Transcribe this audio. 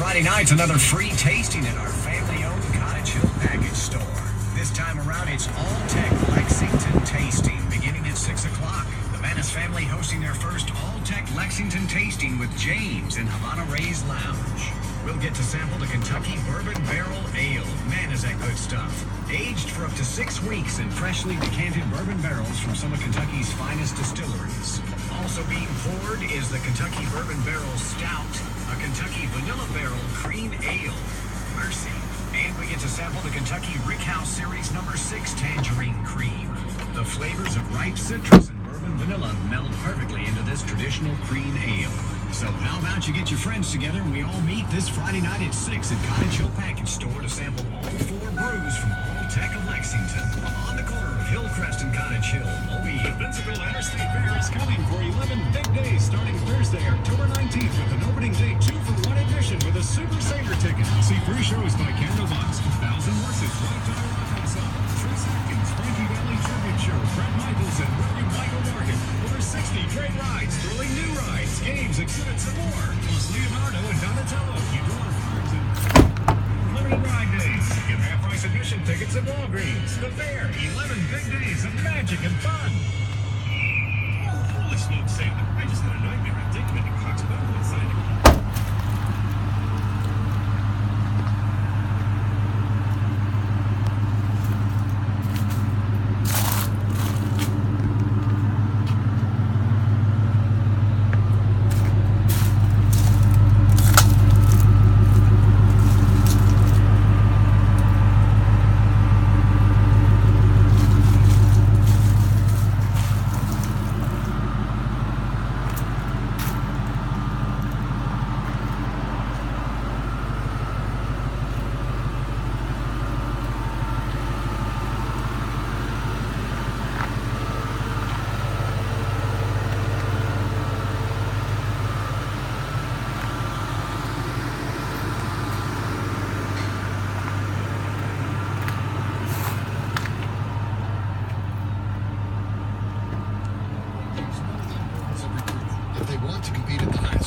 Friday night's another free tasting at our family-owned Cottage Hill Package Store. This time around, it's All-Tech Lexington Tasting, beginning at 6 o'clock. The Manis family hosting their first All-Tech Lexington Tasting with James in Havana Ray's Lounge. We'll get to sample the Kentucky Bourbon Barrel Ale. Man, is that good stuff. Aged for up to 6 weeks in freshly decanted bourbon barrels from some of Kentucky's finest distilleries. Also being poured is the Kentucky Bourbon Barrel Stout, a Kentucky Vanilla Barrel Cream Ale. Mercy. And we get to sample the Kentucky Rickhouse Series No. 6 Tangerine Cream. The flavors of ripe citrus and bourbon vanilla meld perfectly into this traditional cream ale. So how about you get your friends together and we all meet this Friday night at 6 at Cottage Hill Package Store to sample all 4 brews from All-Tech of Lexington. On the corner of Hillcrest and Cottage Hill, OB. The Pensacola Interstate Fair is coming for 11 big days starting Thursday, October 19th with an opening day 2-for-1 admission with a Super Saver ticket. See free shows by Candlebox, Thousand Horses, White Dollar Rock Ensemble, 3 Seconds, Frankie Valley Tribute Show, Brett Michaels, and William Michael Morgan. Over 60 great rides, thrilling new rides, games, exhibits, and more. Plus Leonardo and Donatello, Eudora Farms, and limited ride days. Get half-price admission tickets at Walgreens. The fair, 11 big days of magic and fun. Holy smokes, Sam. I just had a nightmare. I'm taking it to Cox Metal inside it. If they want to compete at the high